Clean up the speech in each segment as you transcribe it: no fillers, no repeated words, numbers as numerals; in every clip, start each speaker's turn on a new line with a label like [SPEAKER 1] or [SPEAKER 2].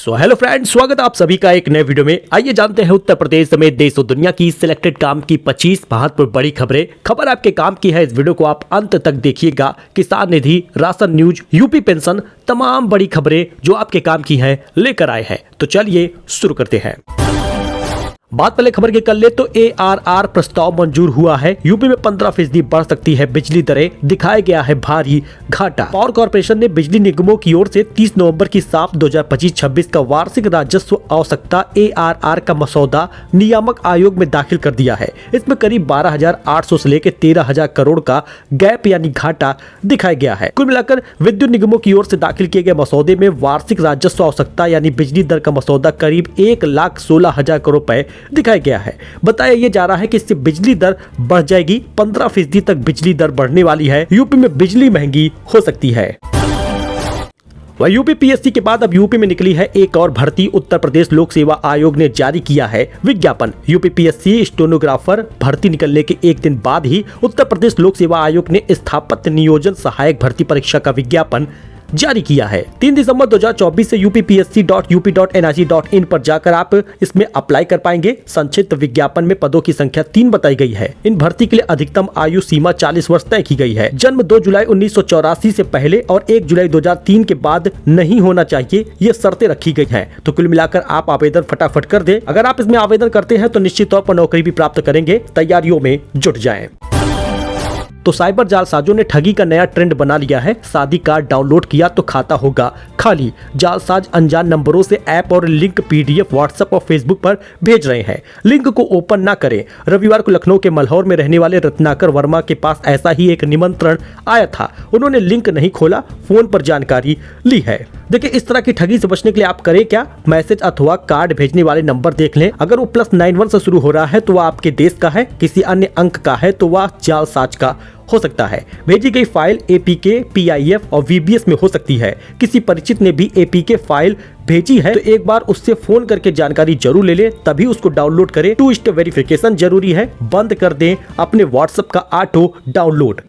[SPEAKER 1] Hello friends, स्वागत है आप सभी का एक नए वीडियो में। आइए जानते हैं उत्तर प्रदेश समेत देश और दुनिया की सिलेक्टेड काम की 25 महत्वपूर्ण बड़ी खबरें। खबर आपके काम की है, इस वीडियो को आप अंत तक देखिएगा। किसान निधि, राशन न्यूज, यूपी पेंशन, तमाम बड़ी खबरें जो आपके काम की है लेकर आए हैं। तो चलिए शुरू करते हैं। बात पहले खबर की कर ले तो ARR प्रस्ताव मंजूर हुआ है। यूपी में 15% बढ़ सकती है बिजली दरें, दिखाया गया है भारी घाटा। पावर कॉर्पोरेशन ने बिजली निगमों की ओर से 30 नवंबर की साफ 2025-26 का वार्षिक राजस्व आवश्यकता ARR का मसौदा नियामक आयोग में दाखिल कर दिया है। इसमें करीब 12,800 से लेकर 13,000 करोड़ का गैप यानी घाटा दिखाया गया है। कुल मिलाकर विद्युत निगमों की ओर से दाखिल किए गए मसौदे में वार्षिक राजस्व आवश्यकता यानी बिजली दर का मसौदा करीब 1,16,000 करोड़ रुपए दिखाया गया है। बताया यह जा रहा है कि इससे बिजली दर बढ़ जाएगी। 15% तक बिजली दर बढ़ने वाली है। यूपी में बिजली महंगी हो सकती है। वह यूपी PSC के बाद अब यूपी में निकली है एक और भर्ती। उत्तर प्रदेश लोक सेवा आयोग ने जारी किया है विज्ञापन। यूपी PSC स्टेनोग्राफर भर्ती निकलने के एक दिन बाद ही उत्तर प्रदेश लोक सेवा आयोग ने स्थापत्य नियोजन सहायक भर्ती परीक्षा का विज्ञापन जारी किया है। 3 दिसंबर 2024 से upsc.up.nic.in पर जाकर आप इसमें अप्लाई कर पाएंगे। संक्षिप्त विज्ञापन में पदों की संख्या 3 बताई गई है। इन भर्ती के लिए अधिकतम आयु सीमा 40 वर्ष तय की गई है। जन्म 2 जुलाई 1984 से पहले और 1 जुलाई 2003 के बाद नहीं होना चाहिए, ये शर्तें रखी गई हैं। तो कुल मिलाकर आप आवेदन फटाफट कर दें। अगर आप इसमें आवेदन करते हैं तो निश्चित तौर पर नौकरी भी प्राप्त करेंगे। तैयारियों में जुट जाएं। तो साइबर जालसाजों ने ठगी का नया ट्रेंड बना लिया है। शादी कार्ड डाउनलोड किया तो खाता होगा खाली। जालसाज अनजान नंबरों से ऐप और लिंक PDF व्हाट्सएप और फेसबुक पर भेज रहे हैं। लिंक को ओपन ना करें। रविवार को लखनऊ के मल्हौर में रहने वाले रत्नाकर वर्मा के पास ऐसा ही एक निमंत्रण आया था। उन्होंने लिंक नहीं खोला, फोन पर जानकारी ली है। देखिए, इस तरह की ठगी से बचने के लिए आप करें क्या, मैसेज अथवा कार्ड भेजने वाले नंबर देख लें। अगर वो +91 से शुरू हो रहा है तो वह आपके देश का है, किसी अन्य अंक का है तो वह जालसाज का हो सकता है। भेजी गई फाइल APK, PIF और VBS में हो सकती है। किसी परिचित ने भी APK फाइल भेजी है तो एक बार उससे फोन करके जानकारी जरूर ले लें, तभी उसको डाउनलोड करें। 2 स्टेप वेरिफिकेशन जरूरी है। बंद कर दें अपने व्हाट्सएप का ऑटो डाउनलोड।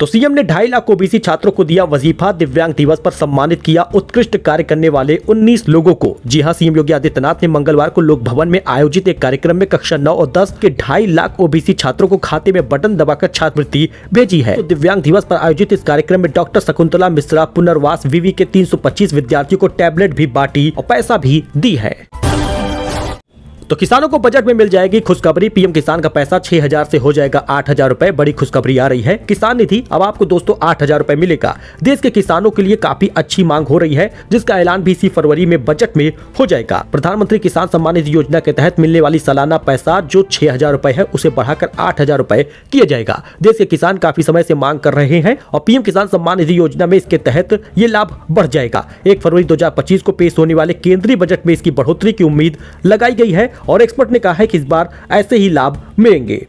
[SPEAKER 1] तो सीएम ने 2.5 लाख OBC छात्रों को दिया वजीफा। दिव्यांग दिवस पर सम्मानित किया उत्कृष्ट कार्य करने वाले 19 लोगों को। जी हां, सीएम योगी आदित्यनाथ ने मंगलवार को लोक भवन में आयोजित एक कार्यक्रम में कक्षा 9 और 10 के 2.5 लाख OBC छात्रों को खाते में बटन दबाकर छात्रवृत्ति भेजी है। तो दिव्यांग दिवस पर आयोजित इस कार्यक्रम में डॉक्टर शकुंतला मिश्रा पुनर्वास विवि के 325 विद्यार्थियों को टैबलेट भी बांटी और पैसा भी दी है। तो किसानों को बजट में मिल जाएगी खुशखबरी। PM किसान का पैसा 6,000 से हो जाएगा 8,000 रुपए। बड़ी खुशखबरी आ रही है। किसान निधि अब आपको दोस्तों 8,000 रुपए मिलेगा। देश के किसानों के लिए काफी अच्छी मांग हो रही है, जिसका ऐलान भी इसी फरवरी में बजट में हो जाएगा। प्रधानमंत्री किसान सम्मान निधि योजना के तहत मिलने वाली सालाना पैसा जो 6,000 रुपए है उसे बढ़ाकर 8,000 रुपए किया जाएगा। देश के किसान काफी समय से मांग कर रहे हैं और PM किसान सम्मान निधि योजना में इसके तहत ये लाभ बढ़ जाएगा। 1 फरवरी 2025 को पेश होने वाले केंद्रीय बजट में इसकी बढ़ोतरी की उम्मीद लगाई गई है और एक्सपर्ट ने कहा है कि इस बार ऐसे ही लाभ मिलेंगे।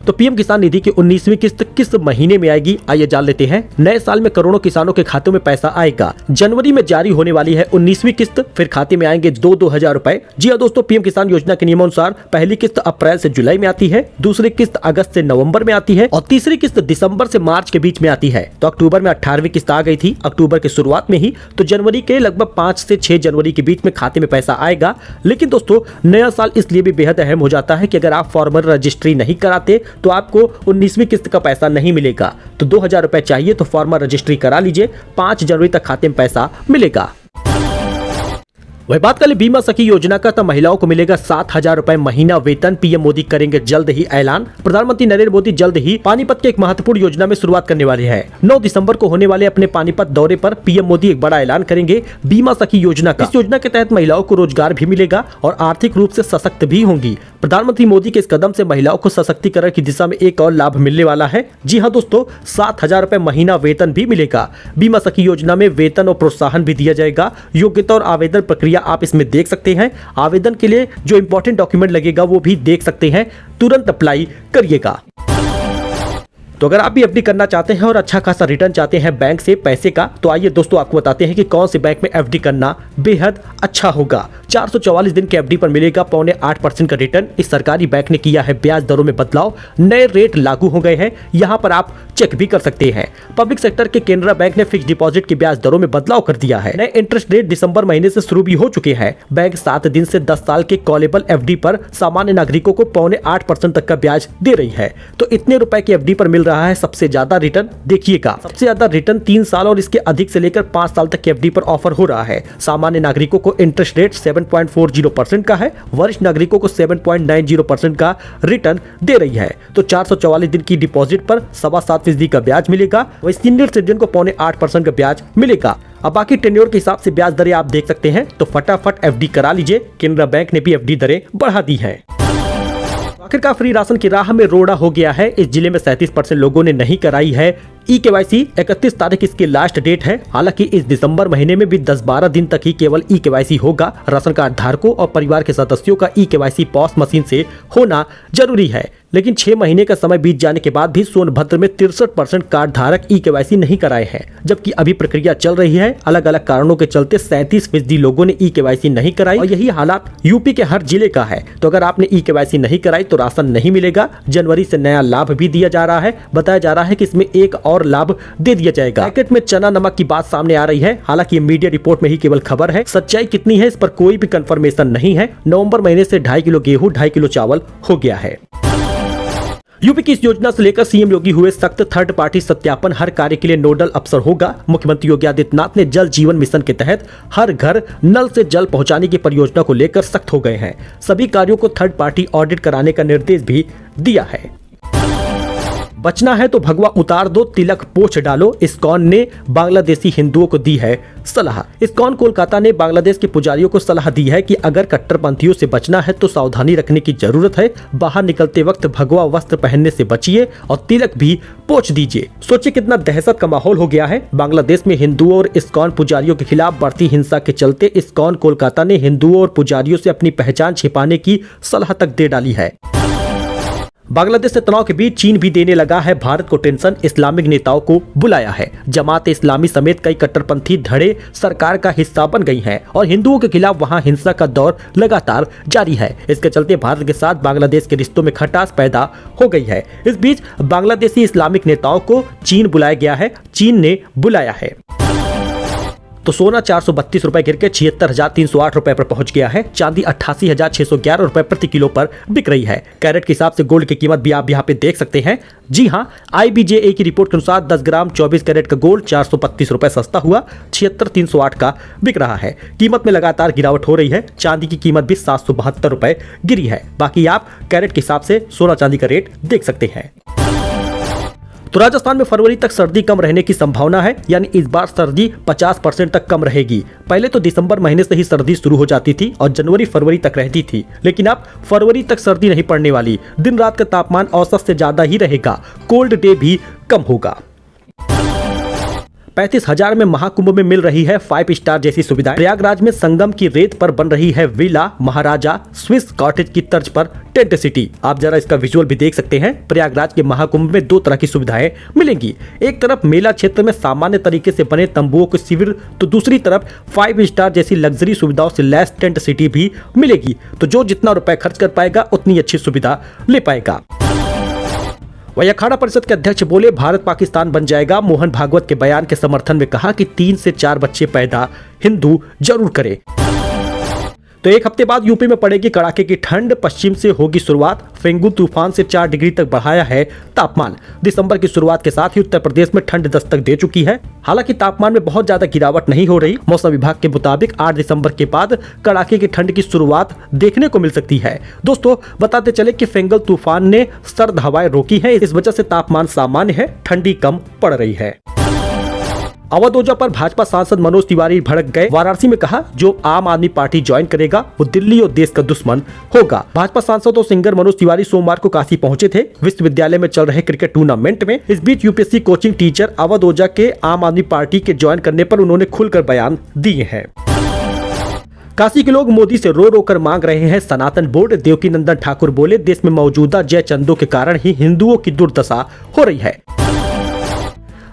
[SPEAKER 1] तो PM किसान निधि की 19वीं किस्त किस महीने में आएगी, आइए जान लेते हैं। नए साल में करोड़ों किसानों के खातों में पैसा आएगा। जनवरी में जारी होने वाली है 19वीं किस्त, फिर खाते में आएंगे 2-2 हजार रुपए। जी हाँ दोस्तों, PM किसान योजना के नियमानुसार पहली किस्त अप्रैल से जुलाई में आती है, दूसरी किस्त अगस्त से नवंबर में आती है और तीसरी किस्त दिसंबर से मार्च के बीच में आती है। तो अक्टूबर में 18वीं किस्त आ गई थी, अक्टूबर के शुरुआत में ही। तो जनवरी के लगभग 5 से 6 जनवरी के बीच में खाते में पैसा आएगा। लेकिन दोस्तों, नया साल इसलिए भी बेहद अहम हो जाता है कि अगर आप फॉर्मल रजिस्ट्री नहीं कराते तो आपको 19वीं किस्त का पैसा नहीं मिलेगा। तो 2,000 रुपए चाहिए तो फॉर्मल रजिस्ट्री करा लीजिए। 5 जनवरी तक खाते में पैसा मिलेगा। वही बात कर ले बीमा सखी योजना का, तो महिलाओं को मिलेगा 7,000 रुपए महीना वेतन। PM मोदी करेंगे जल्द ही ऐलान। प्रधानमंत्री नरेंद्र मोदी जल्द ही पानीपत के एक महत्वपूर्ण योजना में शुरुआत करने वाले हैं। 9 दिसंबर को होने वाले अपने पानीपत दौरे पर PM मोदी एक बड़ा ऐलान करेंगे बीमा सखी योजना का। इस योजना के तहत महिलाओं को रोजगार भी मिलेगा और आर्थिक रूप से सशक्त भी होंगी। प्रधानमंत्री मोदी के इस कदम से महिलाओं को सशक्तिकरण की दिशा में एक और लाभ मिलने वाला है। जी हाँ दोस्तों, 7,000 रुपए महीना वेतन भी मिलेगा। बीमा सखी योजना में वेतन और प्रोत्साहन भी दिया जाएगा। योग्यता और आवेदन प्रक्रिया आप इसमें देख सकते हैं। आवेदन के लिए जो इंपॉर्टेंट डॉक्यूमेंट लगेगा वो भी देख सकते हैं। तुरंत अप्लाई करिएगा। तो अगर आप भी FD करना चाहते हैं और अच्छा खासा रिटर्न चाहते हैं बैंक से पैसे का, तो आइए दोस्तों आपको बताते हैं कि कौन से बैंक में FD करना बेहद अच्छा होगा। 444 दिन के एफडी पर मिलेगा 0.8% का रिटर्न। इस सरकारी बैंक ने किया है ब्याज दरों में बदलाव, नए रेट लागू हो गए हैं, यहाँ पर आप चेक भी कर सकते हैं। पब्लिक सेक्टर के केनरा बैंक ने फिक्स डिपॉजिट की ब्याज दरों में बदलाव कर दिया है। नए इंटरेस्ट रेट दिसंबर महीने से शुरू भी हो चुके हैं। बैंक 7 दिन से 10 साल के कॉलेबल एफडी पर सामान्य नागरिकों को 0.8% तक का ब्याज दे रही है। तो इतने रुपए की एफडी पर मिल रहा है सबसे ज्यादा रिटर्न। देखिएगा, सबसे ज्यादा रिटर्न 3 साल और इसके अधिक से लेकर 5 साल तक की एफडी पर ऑफर हो रहा है। सामान्य नागरिकों को इंटरेस्ट रेट 7.40% का है, वरिष्ठ नागरिकों को 7.90% का रिटर्न दे रही है। तो 444 दिन की डिपॉजिट पर 7.25% का ब्याज मिलेगा, वही सीनियर सिटीजन को 0.8% का ब्याज मिलेगा। अब बाकी टेन्योर के हिसाब से ब्याज दरें आप देख सकते हैं, तो फटाफट एफडी करा लीजिए। केनरा बैंक ने भी एफडी दरें बढ़ा दी है। आखिरकार फ्री राशन की राह में रोड़ा हो गया है। इस जिले में 37% लोगों ने नहीं कराई है ई-केवाईसी। 31 तारीख इसकी लास्ट डेट है। हालांकि इस दिसंबर महीने में भी 10-12 दिन तक ही केवल ई-केवाईसी होगा। राशन कार्ड धारकों और परिवार के सदस्यों का ई-केवाईसी पॉस मशीन से होना जरूरी है, लेकिन 6 महीने का समय बीत जाने के बाद भी सोनभद्र में 63% कार्ड धारक ई-केवाईसी नहीं कराए हैं, जबकि अभी प्रक्रिया चल रही है। अलग अलग कारणों के चलते 37% लोगों ने ई-केवाईसी नहीं कराई और यही हालात यूपी के हर जिले का है। तो अगर आपने ई-केवाईसी नहीं कराई तो राशन नहीं मिलेगा। जनवरी से नया लाभ भी दिया जा रहा है। बताया जा रहा है कि इसमें एक और लाभ दे दिया जाएगा। पैकेट में चना नमक की बात सामने आ रही है। हालांकि मीडिया रिपोर्ट में ही केवल खबर है, सच्चाई कितनी है इस पर कोई भी कंफर्मेशन नहीं है। नवंबर महीने से 2.5 किलो गेहूं 2.5 किलो चावल हो गया है। यूपी की इस योजना से लेकर सीएम योगी हुए सख्त। थर्ड पार्टी सत्यापन हर कार्य के लिए नोडल अफसर होगा। मुख्यमंत्री योगी आदित्यनाथ ने जल जीवन मिशन के तहत हर घर नल से जल पहुंचाने की परियोजना को लेकर सख्त हो गए हैं। सभी कार्यों को थर्ड पार्टी ऑडिट कराने का निर्देश भी दिया है। बचना है तो भगवा उतार दो, तिलक पोछ डालो, इस्कॉन ने बांग्लादेशी हिंदुओं को दी है सलाह। इस्कॉन कोलकाता ने बांग्लादेश के पुजारियों को सलाह दी है कि अगर कट्टरपंथियों से बचना है तो सावधानी रखने की जरूरत है। बाहर निकलते वक्त भगवा वस्त्र पहनने से बचिए और तिलक भी पोछ दीजिए। सोचिए कितना दहशत का माहौल हो गया है। बांग्लादेश में हिंदुओं और इस्कॉन पुजारियों के खिलाफ बढ़ती हिंसा के चलते इस्कॉन कोलकाता ने हिंदुओं और पुजारियों से अपनी पहचान छिपाने की सलाह तक दे डाली है। बांग्लादेश से तनाव के बीच चीन भी देने लगा है भारत को टेंशन। इस्लामिक नेताओं को बुलाया है। जमात इस्लामी समेत कई कट्टरपंथी धड़े सरकार का हिस्सा बन गई हैं और हिंदुओं के खिलाफ वहां हिंसा का दौर लगातार जारी है। इसके चलते भारत के साथ बांग्लादेश के रिश्तों में खटास पैदा हो गई है। इस बीच बांग्लादेशी इस्लामिक नेताओं को चीन बुलाया गया है। चीन ने बुलाया है। तो सोना 432 रुपए गिर के 76,308 रुपए पर पहुंच गया है। चांदी 88,611 रुपए प्रति किलो पर बिक रही है। कैरेट के हिसाब से गोल्ड की कीमत भी आप यहाँ पे देख सकते हैं। जी हाँ, IBJA की रिपोर्ट के अनुसार 10 ग्राम 24 कैरेट का गोल्ड 432 रुपए सस्ता हुआ 76,308 का बिक रहा है। कीमत में लगातार गिरावट हो रही है। चांदी की कीमत भी 772 रुपए गिरी है। बाकी आप कैरेट के हिसाब से सोना चांदी का रेट देख सकते हैं। तो राजस्थान में फरवरी तक सर्दी कम रहने की संभावना है, यानी इस बार सर्दी 50% तक कम रहेगी। पहले तो दिसंबर महीने से ही सर्दी शुरू हो जाती थी और जनवरी फरवरी तक रहती थी, लेकिन अब फरवरी तक सर्दी नहीं पड़ने वाली। दिन रात का तापमान औसत से ज्यादा ही रहेगा। कोल्ड डे भी कम होगा। 35,000 में महाकुंभ में मिल रही है 5 स्टार जैसी सुविधाएं। प्रयागराज में संगम की रेत पर बन रही है विला महाराजा स्विस कॉटेज की तर्ज पर टेंट सिटी। आप जरा इसका विजुअल भी देख सकते हैं। प्रयागराज के महाकुंभ में 2 तरह की सुविधाएं मिलेंगी। एक तरफ मेला क्षेत्र में सामान्य तरीके से बने तंबुओं के शिविर, तो दूसरी तरफ 5 स्टार जैसी लग्जरी सुविधाओं से लैस टेंट सिटी भी मिलेगी। तो जो जितना रुपए खर्च कर पाएगा उतनी अच्छी सुविधा ले पाएगा। वही अखाड़ा परिषद के अध्यक्ष बोले भारत पाकिस्तान बन जाएगा। मोहन भागवत के बयान के समर्थन में कहा कि 3 से 4 बच्चे पैदा हिंदू जरूर करे। तो एक हफ्ते बाद यूपी में पड़ेगी कड़ाके की ठंड। पश्चिम से होगी शुरुआत। फेंगु तूफान से 4 डिग्री तक बढ़ाया है तापमान। दिसंबर की शुरुआत के साथ ही उत्तर प्रदेश में ठंड दस्तक दे चुकी है। हालांकि तापमान में बहुत ज्यादा गिरावट नहीं हो रही। मौसम विभाग के मुताबिक 8 दिसंबर के बाद कड़ाके की ठंड की शुरुआत देखने को मिल सकती है। दोस्तों बताते चले कि फेंगल तूफान ने सर्द हवाएं रोकी है। इस वजह से तापमान सामान्य है, ठंडी कम पड़ रही है। अवध ओझा पर भाजपा सांसद मनोज तिवारी भड़क गए। वाराणसी में कहा जो आम आदमी पार्टी ज्वाइन करेगा वो दिल्ली और देश का दुश्मन होगा। भाजपा सांसद और सिंगर मनोज तिवारी सोमवार को काशी पहुंचे थे विश्वविद्यालय में चल रहे क्रिकेट टूर्नामेंट में। इस बीच यूपीएससी कोचिंग टीचर अवध ओझा के आम आदमी पार्टी के ज्वाइन करने पर उन्होंने खुलकर बयान दिए हैं। काशी के लोग मोदी से रो रो कर मांग रहे हैं सनातन बोर्ड। देवकीनंदन ठाकुर बोले देश में मौजूदा जय चंदों के कारण ही हिंदुओं की दुर्दशा हो रही है।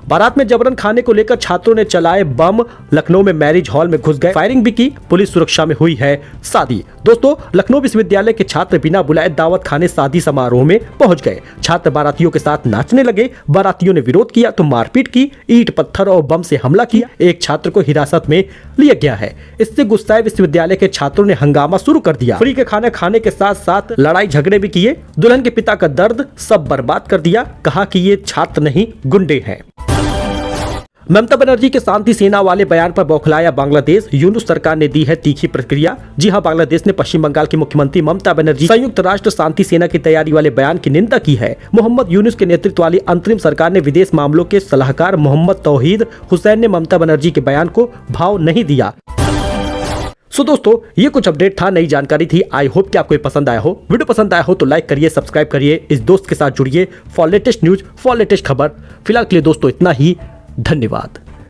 [SPEAKER 1] बारात में जबरन खाने को लेकर छात्रों ने चलाए बम, लखनऊ में मैरिज हॉल में घुस गए, फायरिंग भी की, पुलिस सुरक्षा में हुई है शादी। दोस्तों, लखनऊ विश्वविद्यालय के छात्र बिना बुलाए दावत खाने शादी समारोह में पहुंच गए। छात्र बारातियों के साथ नाचने लगे, बारातियों ने विरोध किया तो मारपीट की, ईंट पत्थर और बम से हमला किया। एक छात्र को हिरासत में लिया गया है। इससे गुस्साए विश्वविद्यालय के छात्रों ने हंगामा शुरू कर दिया। फ्री के खाना खाने के साथ साथ लड़ाई झगड़े भी किए। दुल्हन के पिता का दर्द सब बर्बाद कर दिया, कहा कि ये छात्र नहीं गुंडे हैं। ममता बनर्जी के शांति सेना वाले बयान पर बौखलाया बांग्लादेश, यूनुस सरकार ने दी है तीखी प्रतिक्रिया। जी हां, बांग्लादेश ने पश्चिम बंगाल की मुख्यमंत्री ममता बनर्जी संयुक्त राष्ट्र शांति सेना की तैयारी वाले बयान की निंदा की है। मोहम्मद यूनुस के नेतृत्व वाली अंतरिम सरकार ने विदेश मामलों के सलाहकार मोहम्मद तौहीद हुसैन ने ममता बनर्जी के बयान को भाव नहीं दिया। सो दोस्तों, ये कुछ अपडेट था, नई जानकारी थी। आई होप कि आपको ये पसंद आया हो। वीडियो पसंद आया हो तो लाइक करिए, सब्सक्राइब करिए, इस दोस्त के साथ जुड़िए for latest news, for latest खबर। फिलहाल के लिए दोस्तों इतना ही, धन्यवाद।